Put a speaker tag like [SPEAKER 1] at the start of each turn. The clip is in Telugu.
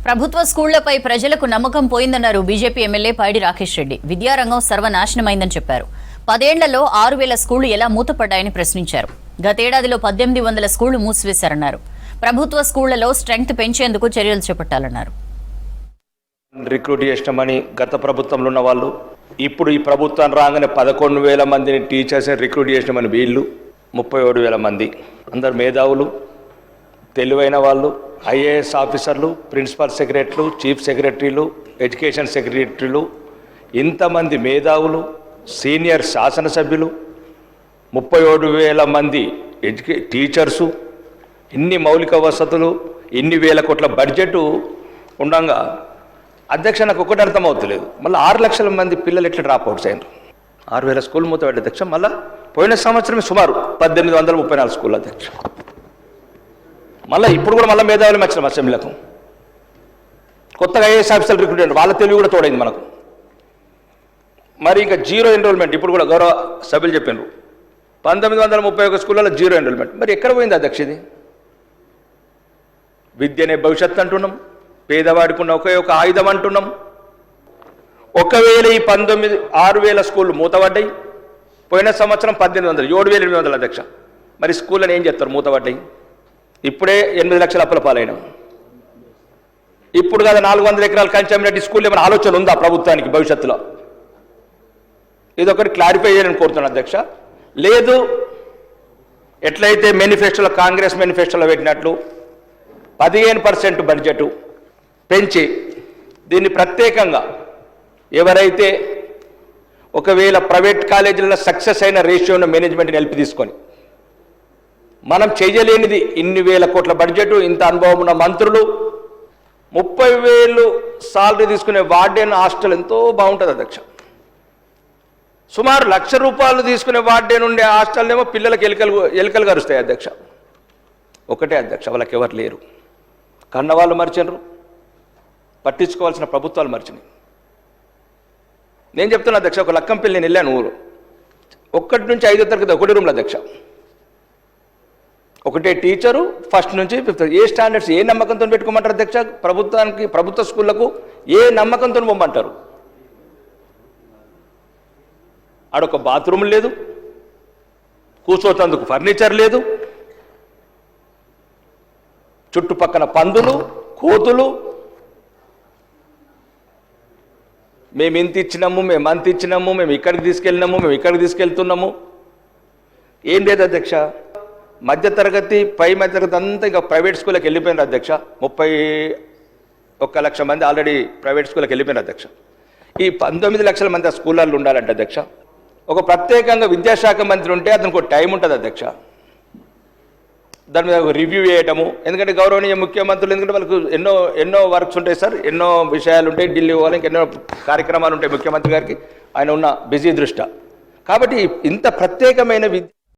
[SPEAKER 1] ప్రభుత్వ స్కూళ్లపై ప్రజలకు నమ్మకం పోయిందన్నారు బీజేపీ ఎమ్మెల్యే పైడి రాకేష్ రెడ్డి. విద్యారంగం సర్వనాశనమైందని చెప్పారు. 10 ఏళ్లలో 6000 స్కూళ్లు ఎలా మూతపడ్డాయని ప్రశ్నించారు. గతేడాదిలో 1800 స్కూళ్లు మూసివేశారన్నారు. ప్రభుత్వ స్కూళ్లలో స్ట్రెంగ్త్ పెంచేందుకు చర్యలు చేపట్టాలన్నారు.
[SPEAKER 2] రిక్రూట్ చేసినామని గత ప్రభుత్వంలో ఉన్న వాళ్ళు ఇప్పుడు ఈ ప్రభుత్వం రాగానే 11,000 మందిని టీచర్స్ని రిక్రూట్ చేసినామని వీళ్ళు 37,000 మంది అందరు మేధావులు, తెలివైన వాళ్ళు, ఐఏఎస్ ఆఫీసర్లు, ప్రిన్సిపల్ సెక్రటరీలు, చీఫ్ సెక్రటరీలు, ఎడ్యుకేషన్ సెక్రటరీలు, ఇంతమంది మేధావులు, సీనియర్ శాసనసభ్యులు, 37,000 మంది టీచర్సు, ఇన్ని మౌలిక వసతులు, ఇన్ని వేల కోట్ల బడ్జెట్ ఉండగా అధ్యక్ష నాకు ఒకటి అర్థమవుతలేదు. మళ్ళీ 6 లక్షల మంది పిల్లలు ఎట్లా డ్రాప్ అవుట్స్ అయినారు. 6,000 స్కూల్ మూతపడ్డ అధ్యక్ష. మళ్ళీ పోయిన సంవత్సరమే సుమారు 1834 స్కూల్ అధ్యక్ష. మళ్ళీ ఇప్పుడు కూడా మళ్ళీ మేధావులు వచ్చినాం అసెంబ్లీలకు. కొత్తగా ఐఏఎస్ ఆఫీసర్లు రిక్రూట్ అయ్యారు, వాళ్ళ తెలివి కూడా తోడైంది మనకు. మరి ఇంకా జీరో ఎన్రోల్మెంట్ ఇప్పుడు కూడా గౌరవ సభ్యులు చెప్పినారు. 1931 స్కూళ్ళలో జీరో ఎన్రోల్మెంట్. మరి ఎక్కడ పోయింది అధ్యక్ష ఇది? విద్యనే భవిష్యత్తు అంటున్నాం, పేదవాడికి ఉన్న ఒకే ఒక ఆయుధం అంటున్నాం. ఒకవేళ ఈ 6,000 స్కూళ్ళు మూతపడ్డాయి, పోయిన సంవత్సరం 1800, 7,800 అధ్యక్ష. మరి స్కూళ్ళని ఏం చేస్తారు మూతపడ్డాయి? ఇప్పుడే 8 లక్షల అప్పుల పాలైన. ఇప్పుడు కదా 400 ఎకరాలు కంచామినట్టు స్కూల్ ఏమైనా ఆలోచన ఉందా ప్రభుత్వానికి భవిష్యత్తులో? ఇదొకటి క్లారిఫై చేయాలని కోరుతున్నాను అధ్యక్ష. లేదు, ఎట్లయితే మేనిఫెస్టోలో కాంగ్రెస్ మేనిఫెస్టోలో పెట్టినట్లు 15% బడ్జెట్ పెంచి దీన్ని ప్రత్యేకంగా ఎవరైతే ఒకవేళ ప్రైవేట్ కాలేజీలలో సక్సెస్ అయిన రేషియోను మేనేజ్మెంట్ని నిలిపి తీసుకొని మనం చేయలేనిది ఇన్ని వేల కోట్ల బడ్జెట్, ఇంత అనుభవం ఉన్న మంత్రులు, 30,000 సాలరీ తీసుకునే వార్డెన్ హాస్టల్ ఎంతో బాగుంటుంది అధ్యక్ష. సుమారు ₹1,00,000 తీసుకునే వార్డెన్ ఉండే హాస్టల్ ఏమో పిల్లలకు ఎలుకలు కరుస్తాయి అధ్యక్ష. ఒకటే అధ్యక్ష, వాళ్ళకి ఎవరు లేరు. కన్నవాళ్ళు మర్చినరు, పట్టించుకోవాల్సిన ప్రభుత్వాలు మర్చినాయి. నేను చెప్తున్నా అధ్యక్ష, ఒక లక్కంపల్లి నేను వెళ్ళాను ఊరు. 1 నుంచి 5వ తరగతి ఒకటి రూమ్లో అధ్యక్ష, ఒకటే టీచరు, ఫస్ట్ నుంచి 5th. ఏ స్టాండర్డ్స్, ఏ నమ్మకంతో పెట్టుకోమంటారు అధ్యక్ష? ప్రభుత్వ స్కూళ్లకు ఏ నమ్మకంతో పొమ్మంటారు? ఆడొక బాత్రూమ్ లేదు, కూర్చోటందుకు ఫర్నిచర్ లేదు, చుట్టుపక్కల పందులు, కోతులు. మేము ఇంత ఇచ్చినాము, మేము అంత ఇచ్చినాము, మేము ఇక్కడికి తీసుకెళ్ళినాము, మేము ఇక్కడికి తీసుకెళ్తున్నాము. ఏం లేదు అధ్యక్ష. మధ్యతరగతి, పై మధ్యతరగతి అంతా ఇక ప్రైవేట్ స్కూళ్ళకి వెళ్ళిపోయినారు అధ్యక్ష. 31 లక్షల మంది ఆల్రెడీ ప్రైవేట్ స్కూళ్ళకి వెళ్ళిపోయినారు అధ్యక్ష. ఈ 19 లక్షల మంది ఆ స్కూళ్ళల్లో ఉండాలంటే అధ్యక్ష, ఒక ప్రత్యేకంగా విద్యాశాఖ మంత్రి ఉంటే అతనికి ఒక టైం ఉంటుంది అధ్యక్ష. దాని మీద రివ్యూ చేయటము. ఎందుకంటే గౌరవనీయ ముఖ్యమంత్రులు, ఎందుకంటే వాళ్ళకు ఎన్నో వర్క్స్ ఉంటాయి సార్, ఎన్నో విషయాలు ఉంటాయి, ఢిల్లీ పోవాలి, ఇంకెన్నో కార్యక్రమాలు ఉంటాయి ముఖ్యమంత్రి గారికి, ఆయన ఉన్న బిజీ దృష్ట్యా. కాబట్టి ఇంత ప్రత్యేకమైన విద్య